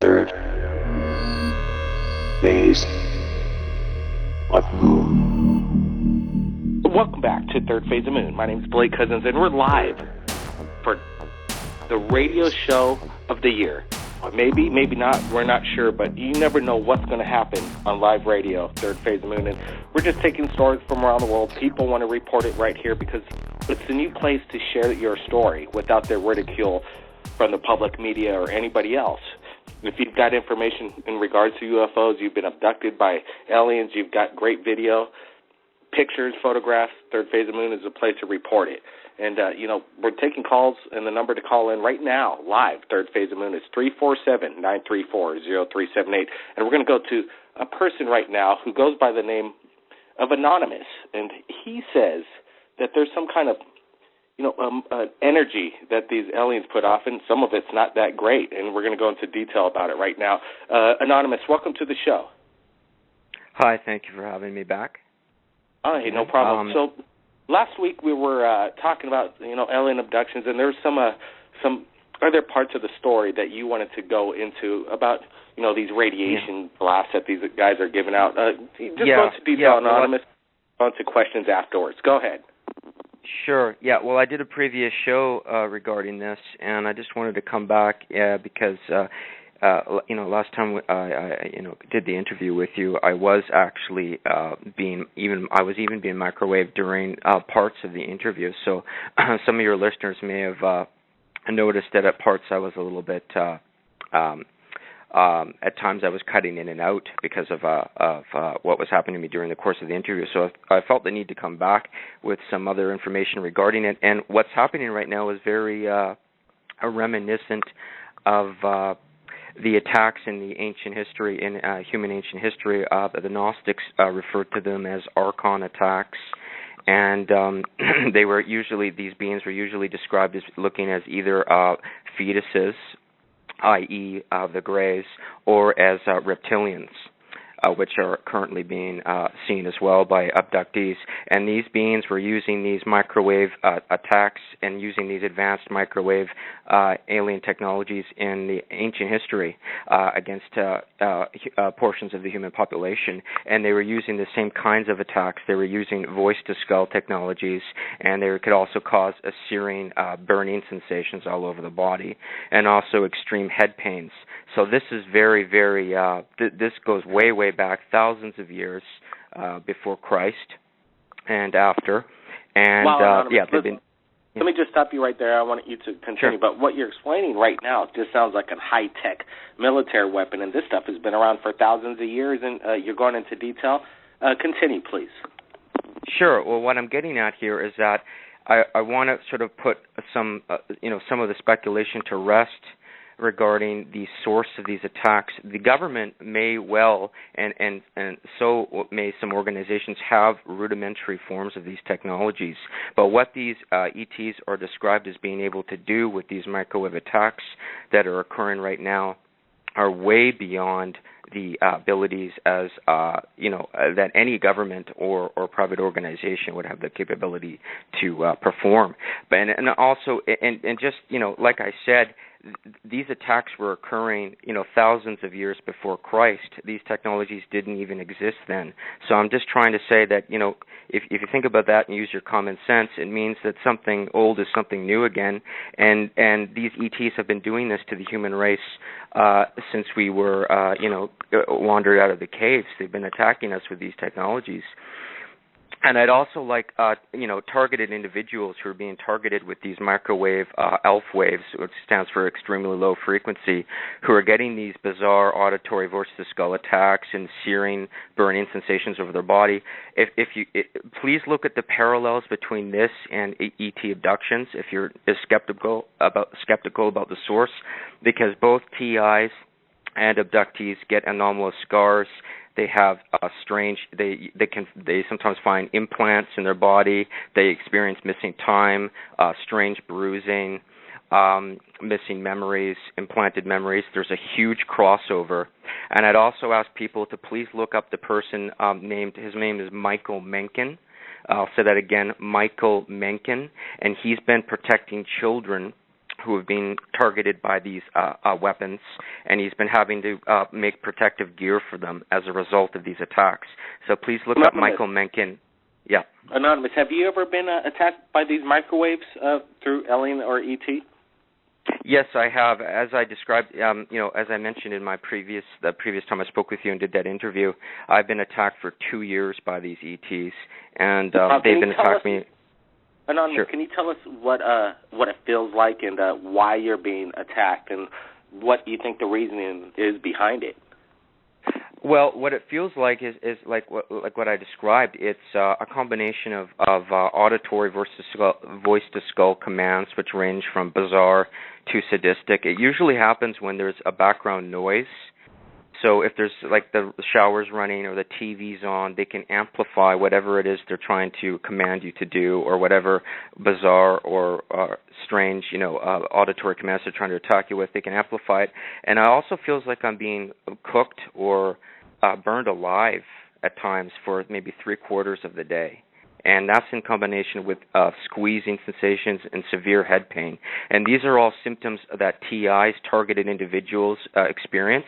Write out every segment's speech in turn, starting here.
Third phase of moon. Welcome back to Third Phase of Moon. My name is Blake Cousins, and we're live for the radio show of the year. Maybe not. We're not sure, but you never know what's going to happen on live radio, Third Phase of Moon. And we're just taking stories from around the world. People want to report it right here because it's the new place to share your story without their ridicule from the public media or anybody else. If you've got information in regards to UFOs, you've been abducted by aliens, you've got great video, pictures, photographs, Third Phase of Moon is a place to report it. And, we're taking calls, and the number to call in right now, live, Third Phase of Moon, is 347-934-0378. And we're going to go to a person right now who goes by the name of Anonymous. And he says that there's some kind of energy that these aliens put off, and some of it's not that great, and we're going to go into detail about it right now. Anonymous, welcome to the show. Hi, thank you for having me back. Hey, no problem. So last week we were talking about, alien abductions, and there's some other parts of the story that you wanted to go into about, these radiation blasts that these guys are giving out. Go into detail, Anonymous. Go into questions afterwards. Go ahead. Sure. Yeah. Well, I did a previous show regarding this, and I just wanted to come back because, last time I did the interview with you, I was actually being microwaved during parts of the interview. So some of your listeners may have noticed that at parts I was a little bit. At times I was cutting in and out because of what was happening to me during the course of the interview. So I felt the need to come back with some other information regarding it. And what's happening right now is very reminiscent of the attacks in the ancient history, in human ancient history. The Gnostics referred to them as archon attacks. And these beings were usually described as looking as either fetuses, i.e. The Greys, or as reptilians, which are currently being seen as well by abductees. And these beings were using these microwave attacks and using these advanced microwave alien technologies in the ancient history against portions of the human population. And they were using the same kinds of attacks. They were using voice-to-skull technologies, and they could also cause a searing, burning sensations all over the body, and also extreme head pains. So this is very, very, this goes way, way back, thousands of years before Christ and after. And, Let me just stop you right there. I want you to continue. Sure. But what you're explaining right now just sounds like a high-tech military weapon, and this stuff has been around for thousands of years, and you're going into detail. Continue, please. Sure. Well, what I'm getting at here is that I want to sort of put some of the speculation to rest regarding the source of these attacks. The government may well, and so may some organizations, have rudimentary forms of these technologies. But what these ETs are described as being able to do with these microwave attacks that are occurring right now are way beyond the abilities as that any government or private organization would have the capability to perform. But and also just like I said, these attacks were occurring thousands of years before Christ. These technologies didn't even exist then. So I'm just trying to say that if you think about that and use your common sense, it means that something old is something new again. And these ETs have been doing this to the human race since we were wandered out of the caves. They've been attacking us with these technologies. And I'd also like, targeted individuals who are being targeted with these microwave ELF waves, which stands for extremely low frequency, who are getting these bizarre auditory voice-to-skull attacks and searing, burning sensations over their body. Please look at the parallels between this and ET abductions if you're skeptical about the source, because both TIs and abductees get anomalous scars. They have they sometimes find implants in their body. They experience missing time, strange bruising, missing memories, implanted memories. There's a huge crossover. And I'd also ask people to please look up the person his name is Michael Mencken. I'll say that again, Michael Mencken, and he's been protecting children who have been targeted by these weapons, and he's been having to make protective gear for them as a result of these attacks. So please look up Michael Mencken. Yeah. Anonymous, have you ever been attacked by these microwaves through alien or ET? Yes, I have. As I described, as I mentioned in the previous time I spoke with you and did that interview, I've been attacked for 2 years by these ETs, and they've been attacking me. Anonymous, sure. Can you tell us what it feels like and why you're being attacked and what you think the reasoning is behind it? Well, what it feels like is like what I described. It's a combination of auditory versus voice-to-skull commands, which range from bizarre to sadistic. It usually happens when there's a background noise. So if there's like the shower's running or the TV's on, they can amplify whatever it is they're trying to command you to do, or whatever bizarre or strange, auditory commands they're trying to attack you with. They can amplify it. And it also feels like I'm being cooked or burned alive at times for maybe 3/4 of the day. And that's in combination with squeezing sensations and severe head pain. And these are all symptoms that TIs, targeted individuals, experience.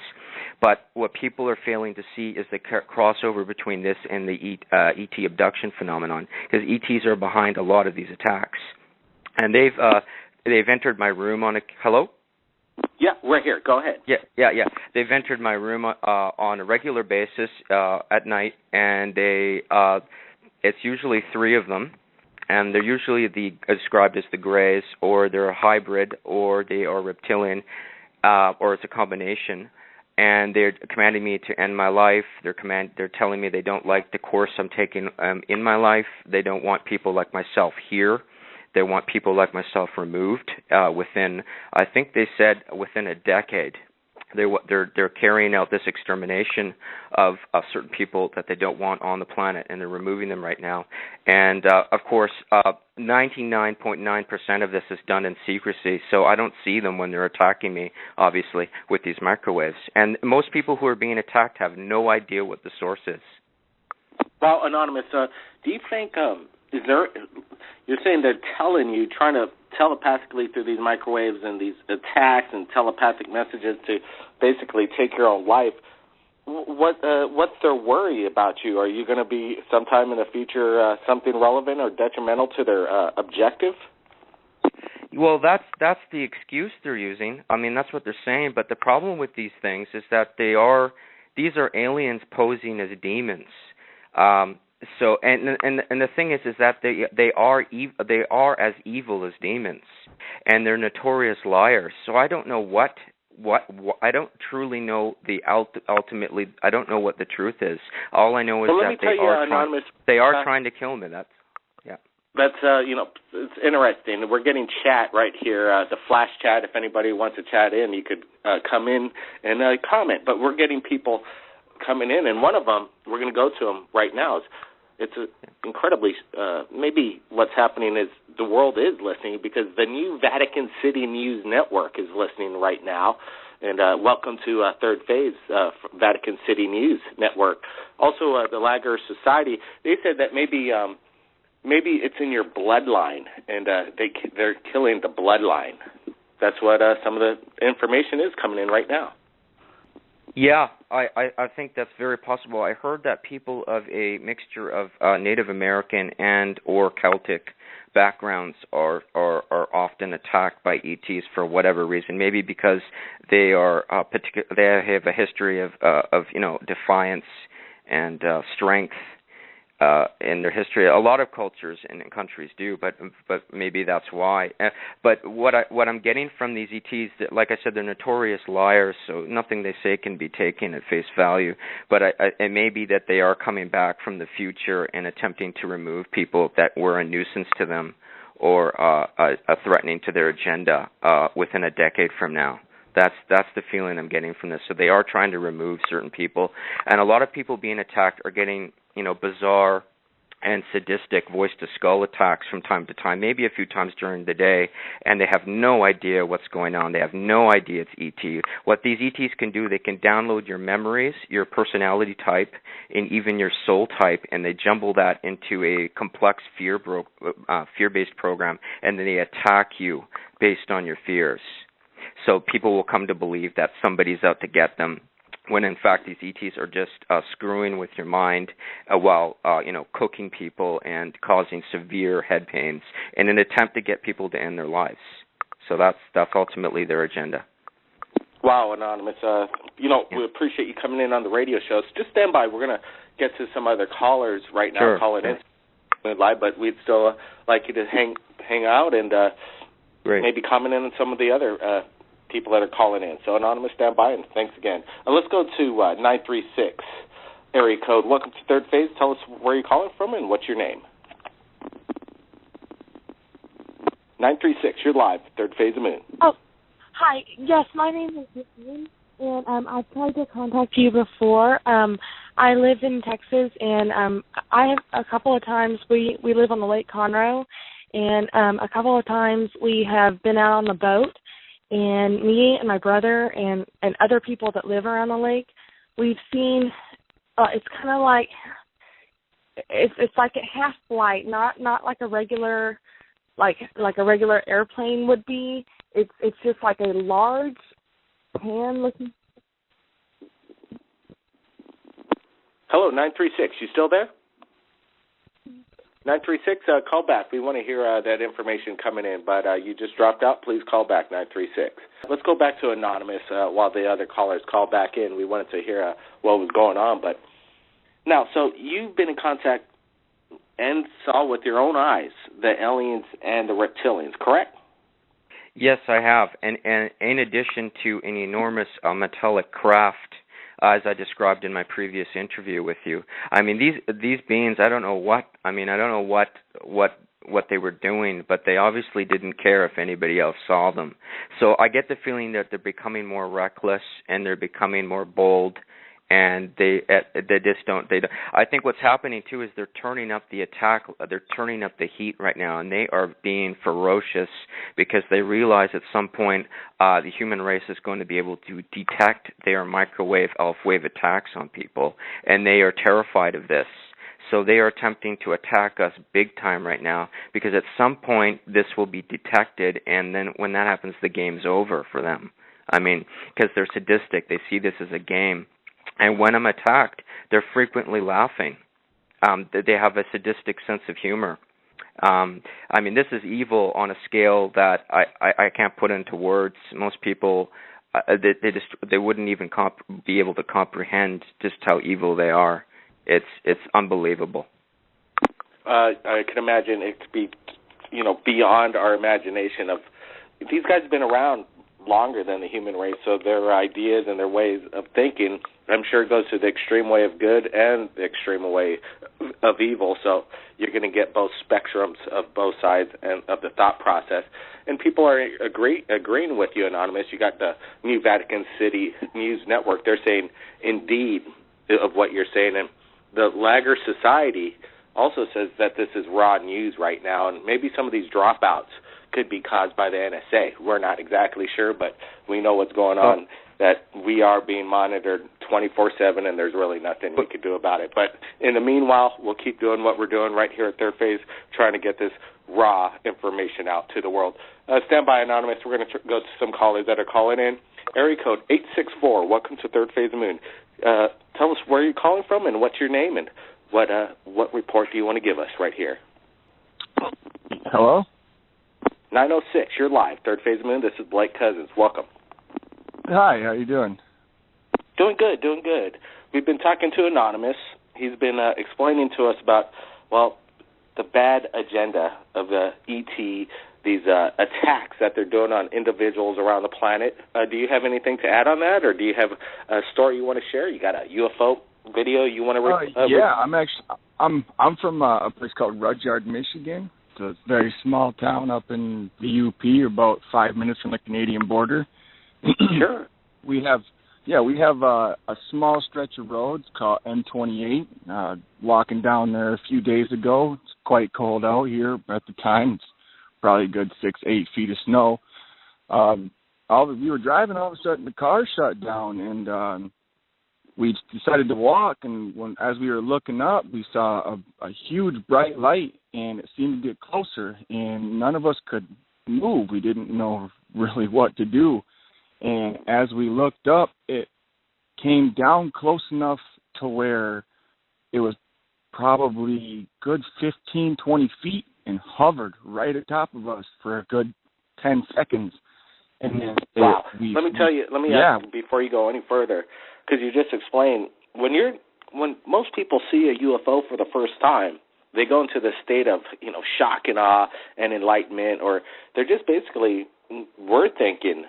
But what people are failing to see is the crossover between this and the ET abduction phenomenon, because ETs are behind a lot of these attacks. And they've entered my room on a... Hello? Yeah, we're here. Go ahead. Yeah. They've entered my room on a regular basis at night, and it's usually 3 of them, and they're usually described as the Greys, or they're a hybrid, or they are reptilian, or it's a combination. And they're commanding me to end my life. They're telling me they don't like the course I'm taking in my life. They don't want people like myself here. They want people like myself removed within, I think they said, within a decade. They're carrying out this extermination of certain people that they don't want on the planet, and they're removing them right now. And, of course, 99.9% of this is done in secrecy, so I don't see them when they're attacking me, obviously, with these microwaves. And most people who are being attacked have no idea what the source is. Well, Anonymous, do you think, you're saying they're telling you, trying to telepathically through these microwaves and these attacks and telepathic messages to basically take your own life. What's their worry about you? Are you going to be sometime in the future something relevant or detrimental to their objective? Well, that's the excuse they're using. I mean, that's what they're saying. But the problem with these things is that these are aliens posing as demons. So and the thing is that they are as evil as demons, and they're notorious liars. So I don't know what I don't truly know ultimately. I don't know what the truth is. All I know is that they are trying to kill me. That's it's interesting. We're getting chat right here, the flash chat. If anybody wants to chat in, you could come in and comment. But we're getting people coming in, and one of them, we're going to go to them right now. It's incredibly, maybe what's happening is the world is listening, because the new Vatican City News Network is listening right now. And welcome to Third Phase, Vatican City News Network. Also, the Lager Society, they said that maybe it's in your bloodline, and they're killing the bloodline. That's what some of the information is coming in right now. Yeah, I think that's very possible. I heard that people of a mixture of Native American and or Celtic backgrounds are often attacked by ETs for whatever reason. Maybe because they have a history of defiance and strength in their history. A lot of cultures and countries do, but maybe that's why. But what I'm getting from these ETs, like I said, they're notorious liars, so nothing they say can be taken at face value. But it may be that they are coming back from the future and attempting to remove people that were a nuisance to them or a threatening to their agenda within a decade from now. That's the feeling I'm getting from this. So they are trying to remove certain people, and a lot of people being attacked are getting bizarre and sadistic voice-to-skull attacks from time to time, maybe a few times during the day, and they have no idea what's going on. They have no idea it's ET. What these ETs can do, they can download your memories, your personality type, and even your soul type, and they jumble that into a complex fear-based program, and then they attack you based on your fears. So people will come to believe that somebody's out to get them, when in fact these ETs are just screwing with your mind while cooking people and causing severe head pains in an attempt to get people to end their lives. So that's ultimately their agenda. Wow, Anonymous. We appreciate you coming in on the radio show. So just stand by. We're going to get to some other callers right now calling in live, but we'd still like you to hang out and maybe comment in on some of the other people that are calling in. So, Anonymous, stand by, and thanks again. Let's go to 936 area code. Welcome to Third Phase. Tell us where you're calling from and what's your name. 936, you're live, Third Phase of Moon. Oh, hi. Yes, my name is Moon, and I've tried to contact you before. I live in Texas, and I have a couple of times, we live on the Lake Conroe, and a couple of times we have been out on the boat, and me and my brother and other people that live around the lake, we've seen, it's kind of like, it's like a half flight, not like a regular, like a regular airplane would be. It's just like a large hand looking. Hello, 936, you still there? 936, call back. We want to hear that information coming in, but you just dropped out. Please call back, 936. Let's go back to Anonymous while the other callers call back in. We wanted to hear what was going on. But now, so you've been in contact and saw with your own eyes the aliens and the reptilians, correct? Yes, I have. And in addition to an enormous metallic craft, as I described in my previous interview with you. I mean, these beings, I don't know what they were doing, but they obviously didn't care if anybody else saw them. So I get the feeling that they're becoming more reckless and they're becoming more bold, and they just don't. I think what's happening too is they're turning up the attack. They're turning up the heat right now, and they are being ferocious because they realize at some point the human race is going to be able to detect their microwave alpha wave attacks on people, and they are terrified of this. So they are attempting to attack us big time right now because at some point this will be detected, and then when that happens, the game's over for them. I mean, because they're sadistic. They see this as a game. And when I'm attacked, they're frequently laughing. They have a sadistic sense of humor. I mean, this is evil on a scale that I can't put into words. Most people, they wouldn't even be able to comprehend just how evil they are. It's unbelievable. I can imagine it could be, beyond our imagination. Of these guys have been around longer than the human race, so their ideas and their ways of thinking, I'm sure, goes to the extreme way of good and the extreme way of evil. So you're going to get both spectrums of both sides and of the thought process. And people are agreeing with you, Anonymous. You got the New Vatican City News Network. They're saying indeed of what you're saying. And the Lager Society also says that this is raw news right now, and maybe some of these dropouts could be caused by the NSA. We're not exactly sure, but we know what's going on, that we are being monitored 24/7, and there's really nothing we could do about it. But in the meanwhile, we'll keep doing what we're doing right here at Third Phase, trying to get this raw information out to the world. Stand by, Anonymous. We're going to go to some callers that are calling in. Area code 864. Welcome to Third Phase of Moon. Tell us where you're calling from and what's your name, and what report do you want to give us right here? Hello? 906, you're live. Third Phase of Moon. This is Blake Cousins. Welcome. Hi, how you doing? Doing good. We've been talking to Anonymous. He's been explaining to us about, the bad agenda of the ET, these attacks that they're doing on individuals around the planet. Do you have anything to add on that, or do you have a story you want to share? You got a UFO video you want to yeah, I'm from a place called Rudyard, Michigan. It's a very small town up in the UP, about 5 minutes from the Canadian border. Sure. We have Yeah, we have a small stretch of roads called M28. Walking down there a few days ago. It's quite cold out here at the time. It's probably a good 6-8 feet of snow. We were driving, all of a sudden the car shut down, and we decided to walk. And as we were looking up, we saw a huge bright light, and it seemed to get closer, and none of us could move. We didn't know really what to do. And as we looked up, it came down close enough to where it was probably good 15, 20 feet and hovered right atop of us for a good 10 seconds. And then wow. Let me ask before you go any further, because you just explained, when most people see a UFO for the first time, they go into this state of, shock and awe and enlightenment, or they're just basically, we're thinking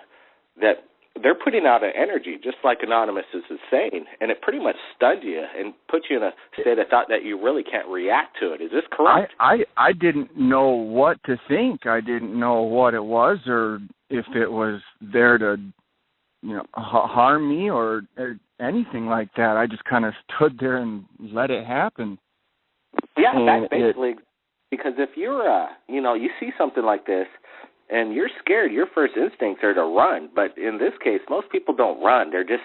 that they're putting out an energy, just like Anonymous is saying, and it pretty much stunned you and put you in a state of thought that you really can't react to it. Is this correct? I didn't know what to think. I didn't know what it was, or if it was there to, harm me or anything like that. I just kind of stood there and let it happen. Yeah, that's basically, because if you're, you see something like this, and you're scared, your first instincts are to run. But in this case, most people don't run. They're just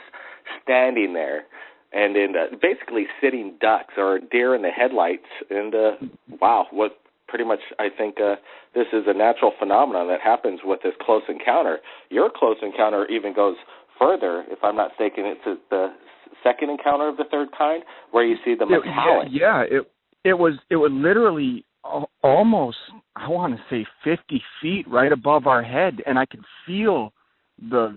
standing there and basically sitting ducks or deer in the headlights. And, what pretty much I think this is a natural phenomenon that happens with this close encounter. Your close encounter even goes further. If I'm not mistaken, it's the second encounter of the third kind where you see the metallic. It was literally almost, I want to say 50 feet right above our head, and I could feel the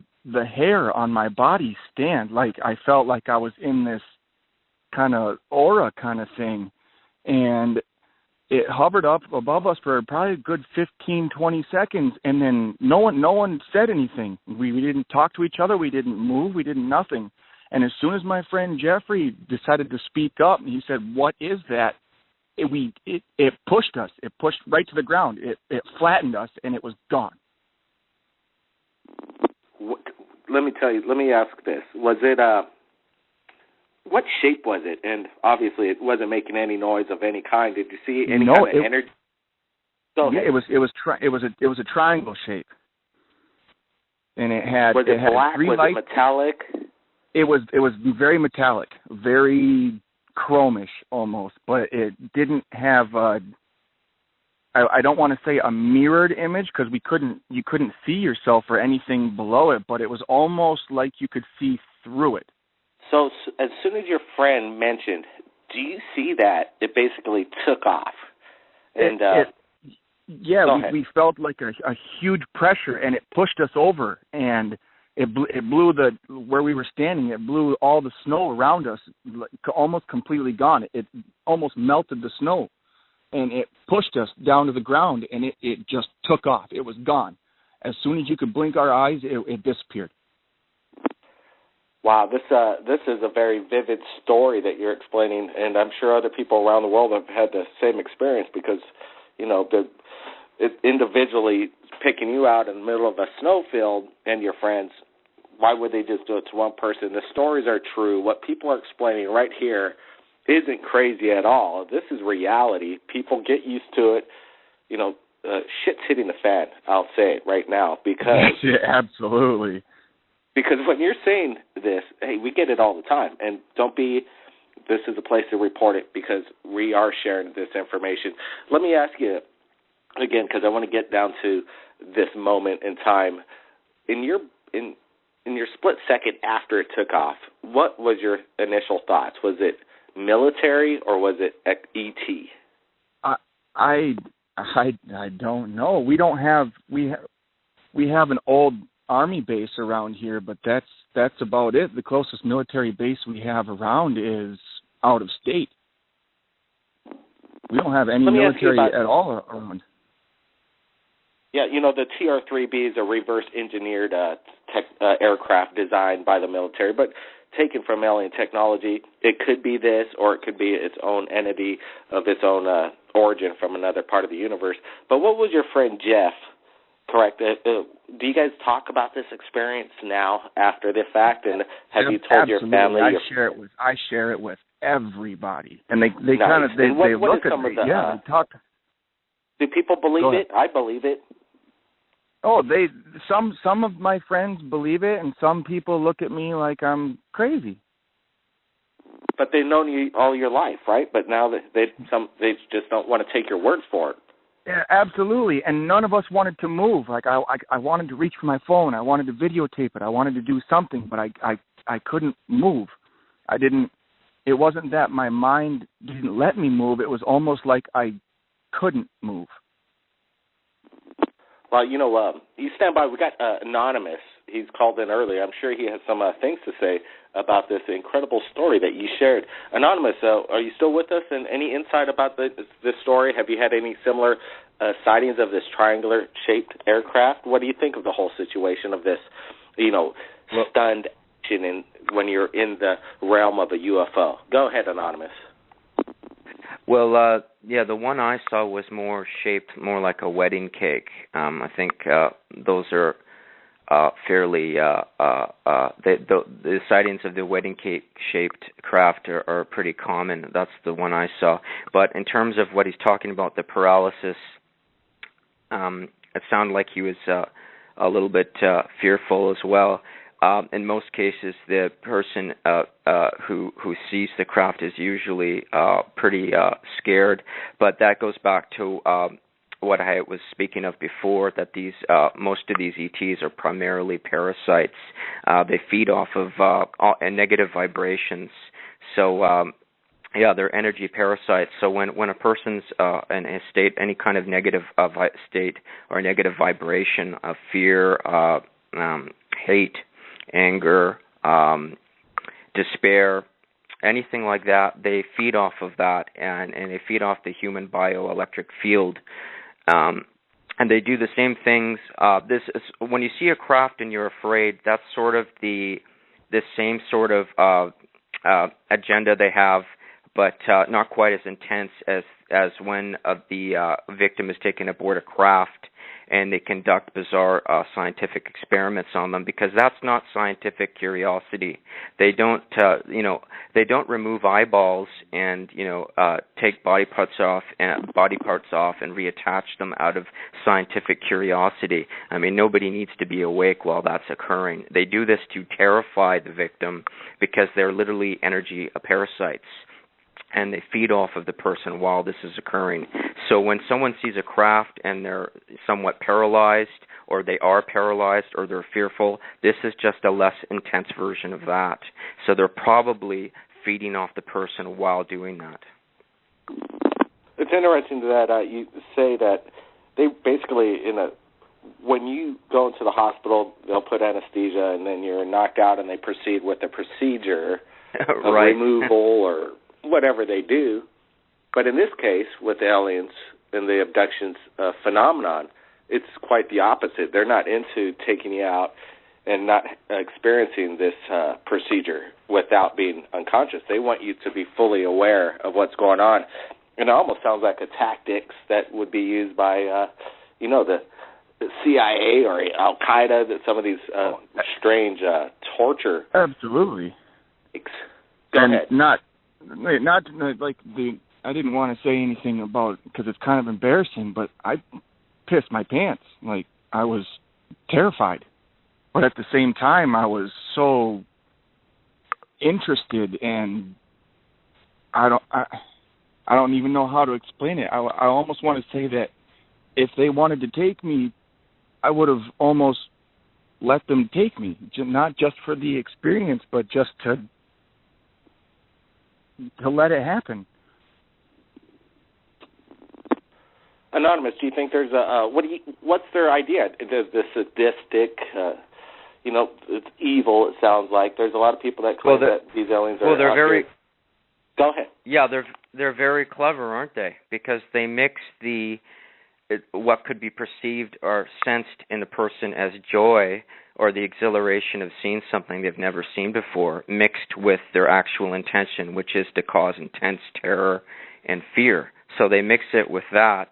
hair on my body stand. Like I felt like I was in this kind of aura kind of thing, and it hovered up above us for probably a good 15, 20 seconds, and then no one said anything. We didn't talk to each other. We didn't move. We did nothing. And as soon as my friend Jeffrey decided to speak up, and he said, "What is that?" It pushed us. It pushed right to the ground. It flattened us, and it was gone. Let me ask this. Was it, what shape was it? And obviously it wasn't making any noise of any kind. Did you see any kind of energy? It was a triangle shape. And it had, was it black? Three was lights. It metallic? It was very metallic, very chromish almost, but it didn't have I don't want to say a mirrored image, because you couldn't see yourself or anything below it, but it was almost like you could see through it. So as soon as your friend mentioned, do you see that it basically took off? And we felt like a huge pressure, and it pushed us over, and it blew where we were standing. It blew all the snow around us, almost completely gone. It almost melted the snow, and it pushed us down to the ground, and it just took off. It was gone. As soon as you could blink our eyes, it disappeared. Wow, this is a very vivid story that you're explaining, and I'm sure other people around the world have had the same experience, because, individually picking you out in the middle of a snowfield and your friends, why would they just do it to one person? The stories are true. What people are explaining right here isn't crazy at all. This is reality. People get used to it. Shit's hitting the fan, I'll say it right now, because... Yeah, absolutely. Because when you're saying this, hey, we get it all the time. And this is a place to report it, because we are sharing this information. Let me ask you, again, because I want to get down to this moment in time. In your split second after it took off, what was your initial thoughts? Was it military or was it ET? I don't know. We have an old Army base around here, but that's about it. The closest military base we have around is out of state. We don't have any military at all around. Yeah, the TR-3B is a reverse-engineered aircraft designed by the military, but taken from alien technology. It could be this, or it could be its own entity of its own origin from another part of the universe. But what was your friend Jeff Correct. Do you guys talk about this experience now after the fact, and have you told Absolutely. your family? I share it with everybody, and they nice. kind of they look at me. They talk. Do people believe it? I believe it. Oh, some of my friends believe it, and some people look at me like I'm crazy. But they've known you all your life, right? But now they just don't want to take your word for it. Yeah, absolutely. And none of us wanted to move. Like I wanted to reach for my phone. I wanted to videotape it. I wanted to do something, but I couldn't move. It wasn't that my mind didn't let me move. It was almost like I couldn't move. Well, you stand by. We got Anonymous. He's called in earlier. I'm sure he has some things to say about this incredible story that you shared. Anonymous, are you still with us? And any insight about this story? Have you had any similar sightings of this triangular-shaped aircraft? What do you think of the whole situation of this, stunned action when you're in the realm of a UFO? Go ahead, Anonymous. Well, the one I saw was shaped more like a wedding cake. I think those are fairly the sightings of the wedding cake-shaped craft are pretty common. That's the one I saw. But in terms of what he's talking about, the paralysis, it sounded like he was a little bit fearful as well. In most cases, the person who sees the craft is usually pretty scared, but that goes back to what I was speaking of before, that most of these ETs are primarily parasites. They feed off of negative vibrations. So, they're energy parasites. So when a person's in a state, any kind of negative state or negative vibration of fear, hate, anger, despair, anything like that, they feed off of that, and they feed off the human bioelectric field. And they do the same things. When you see a craft and you're afraid, that's sort of the same sort of agenda they have, but not quite as intense as when the victim is taken aboard a craft and they conduct bizarre scientific experiments on them, because that's not scientific curiosity. They don't remove eyeballs and take body parts off and reattach them out of scientific curiosity. I mean, nobody needs to be awake while that's occurring. They do this to terrify the victim because they're literally energy parasites, and they feed off of the person while this is occurring. So when someone sees a craft and they're somewhat paralyzed, or they are paralyzed, or they're fearful, this is just a less intense version of that. So they're probably feeding off the person while doing that. It's interesting that you say that they basically, when you go into the hospital, they'll put anesthesia, and then you're knocked out, and they proceed with the procedure of right. removal or whatever they do. But in this case, with the aliens and the abductions phenomenon, it's quite the opposite. They're not into taking you out and not experiencing this procedure without being unconscious. They want you to be fully aware of what's going on. And it almost sounds like a tactics that would be used by, the CIA or Al-Qaeda, that some of these strange torture. Absolutely. Go ahead. I didn't want to say anything about, because it's kind of embarrassing, but I pissed my pants. Like, I was terrified. But at the same time, I was so interested, and I don't even know how to explain it. I almost want to say that if they wanted to take me, I would have almost let them take me, not just for the experience, but just to let it happen. Anonymous, do you think there's what's their idea? The sadistic, it's evil, it sounds like. There's a lot of people that claim that these aliens are they're very... Go ahead. Yeah, they're very clever, aren't they? Because they mix what could be perceived or sensed in a person as joy or the exhilaration of seeing something they've never seen before, mixed with their actual intention, which is to cause intense terror and fear. So they mix it with that.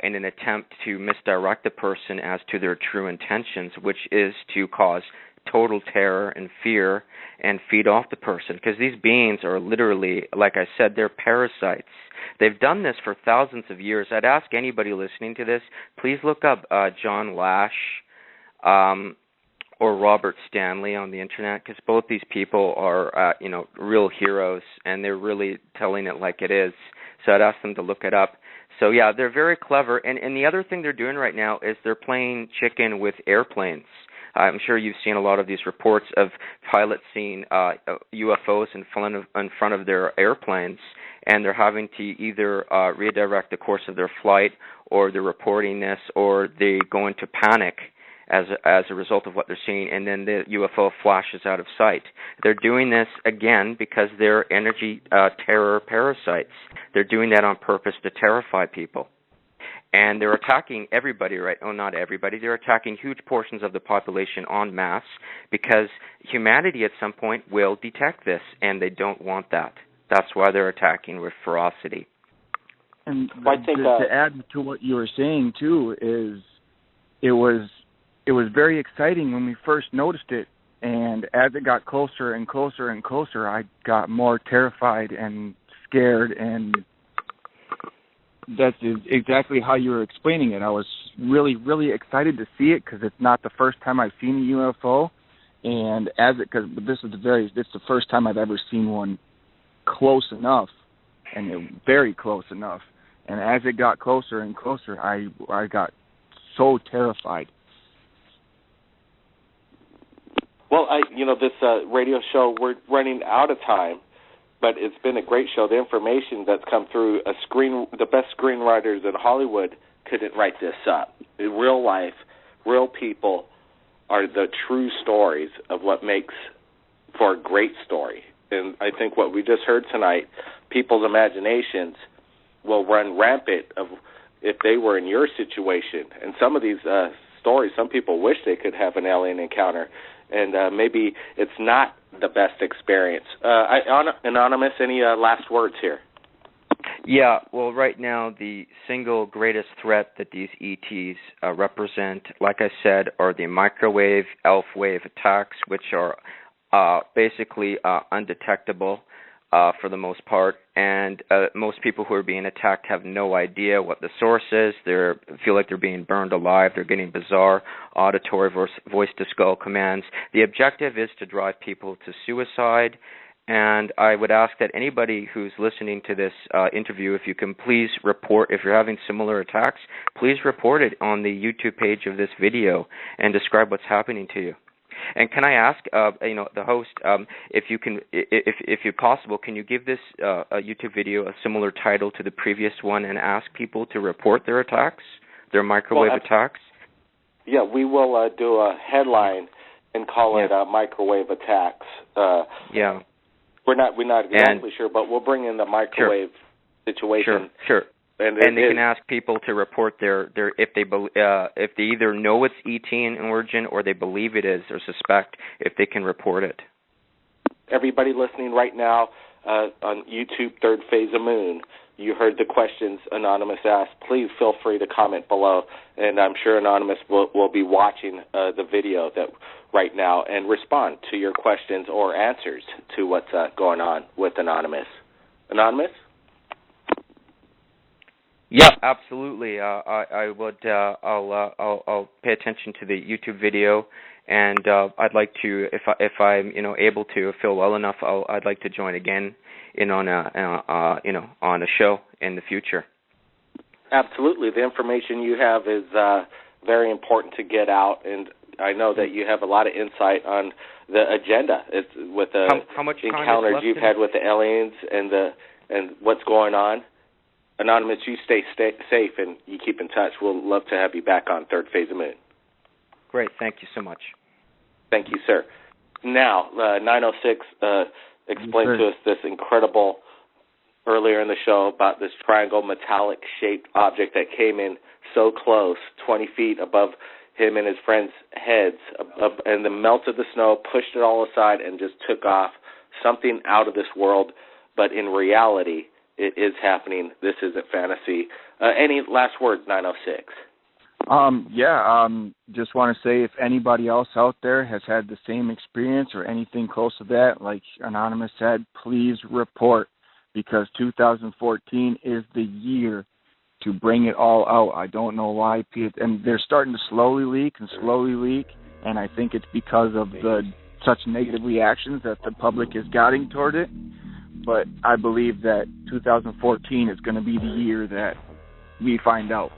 in an attempt to misdirect the person as to their true intentions, which is to cause total terror and fear and feed off the person. Because these beings are literally, like I said, they're parasites. They've done this for thousands of years. I'd ask anybody listening to this, please look up John Lash or Robert Stanley on the internet, because both these people are, real heroes, and they're really telling it like it is. So I'd ask them to look it up. So, yeah, they're very clever. And the other thing they're doing right now is they're playing chicken with airplanes. I'm sure you've seen a lot of these reports of pilots seeing UFOs in front of their airplanes, and they're having to either redirect the course of their flight, or they're reporting this, or they go into panic as a result of what they're seeing, and then the UFO flashes out of sight. They're doing this, again, because they're energy terror parasites. They're doing that on purpose to terrify people. And they're attacking everybody, right? Oh, not everybody. They're attacking huge portions of the population en masse, because humanity at some point will detect this, and they don't want that. That's why they're attacking with ferocity. And to add to what you were saying, too, is it was very exciting when we first noticed it, and as it got closer and closer and closer, I got more terrified and scared, and that's exactly how you were explaining it. I was really, really excited to see it, because it's not the first time I've seen a UFO, and this is the first time I've ever seen one close enough, and very close enough. And as it got closer and closer, I got so terrified. Well, this radio show, we're running out of time, but it's been a great show. The information that's come through, the best screenwriters in Hollywood couldn't write this up. In real life, real people are the true stories of what makes for a great story. And I think what we just heard tonight, people's imaginations will run rampant of if they were in your situation. And some of these stories, some people wish they could have an alien encounter, and maybe it's not the best experience. Anonymous, any last words here? Yeah, well, right now the single greatest threat that these ETs represent, like I said, are the microwave, ELF wave attacks, which are basically undetectable for the most part, and most people who are being attacked have no idea what the source is. They feel like they're being burned alive. They're getting bizarre auditory voice-to-skull commands. The objective is to drive people to suicide, and I would ask that anybody who's listening to this interview, if you can please report, if you're having similar attacks, please report it on the YouTube page of this video and describe what's happening to you. And can I ask, the host, if you're possible, can you give this a YouTube video a similar title to the previous one and ask people to report their attacks, their microwave attacks? Yeah, we will do a headline and call it microwave attacks. We're not exactly sure, but we'll bring in the microwave situation. Sure. And they can ask people to report their if they either know it's ET in origin or they believe it is or suspect, if they can report it. Everybody listening right now on YouTube, Third Phase of Moon, you heard the questions Anonymous asked. Please feel free to comment below, and I'm sure Anonymous will be watching the video right now and respond to your questions or answers to what's going on with Anonymous. Anonymous? Yeah, absolutely. I would. I'll pay attention to the YouTube video, and I'd like to, if I'm able to, feel well enough, I'd like to join again on a show in the future. Absolutely, the information you have is very important to get out, and I know that you have a lot of insight on the agenda. It's with the encounters you've had with the aliens and what's going on. Anonymous, you stay safe and you keep in touch. We'll love to have you back on Third Phase of Moon. Great. Thank you so much. Thank you, sir. Now, 906 explained to us this incredible, earlier in the show, about this triangle metallic-shaped object that came in so close, 20 feet above him and his friends' heads, and the melt of the snow pushed it all aside and just took off. Something out of this world, but in reality, it is happening. This isn't fantasy. Any last words, 906? Just want to say if anybody else out there has had the same experience or anything close to that, like Anonymous said, please report, because 2014 is the year to bring it all out. I don't know why, and they're starting to slowly leak, and I think it's because of the such negative reactions that the public is getting toward it. But I believe that 2014 is going to be the year that we find out.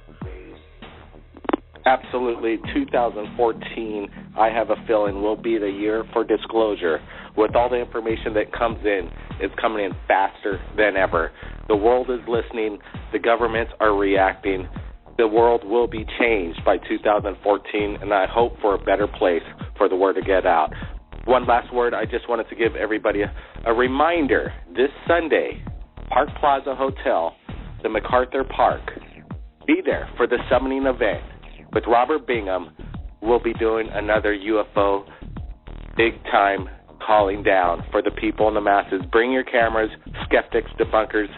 Absolutely. 2014, I have a feeling, will be the year for disclosure. With all the information that comes in, it's coming in faster than ever. The world is listening. The governments are reacting. The world will be changed by 2014, and I hope for a better place for the word to get out. One last word. I just wanted to give everybody a reminder. This Sunday, Park Plaza Hotel, the MacArthur Park. Be there for the summoning event. With Robert Bingham, we'll be doing another UFO big-time calling down for the people and the masses. Bring your cameras, skeptics, debunkers,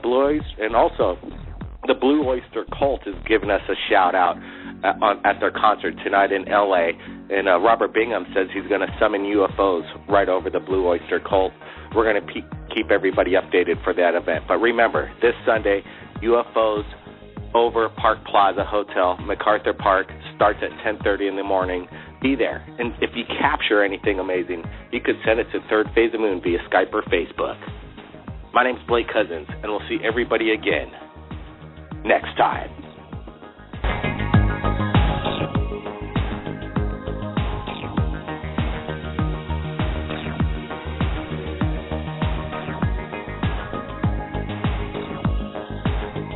Blue Oyster, and also the Blue Oyster Cult is giving us a shout-out at their concert tonight in L.A., and Robert Bingham says he's going to summon UFOs right over the Blue Oyster Cult. We're going to keep everybody updated for that event. But remember, this Sunday, UFOs over Park Plaza Hotel, MacArthur Park, starts at 10:30 in the morning. Be there. And if you capture anything amazing, you could send it to Third Phase of Moon via Skype or Facebook. My name's Blake Cousins, and we'll see everybody again next time.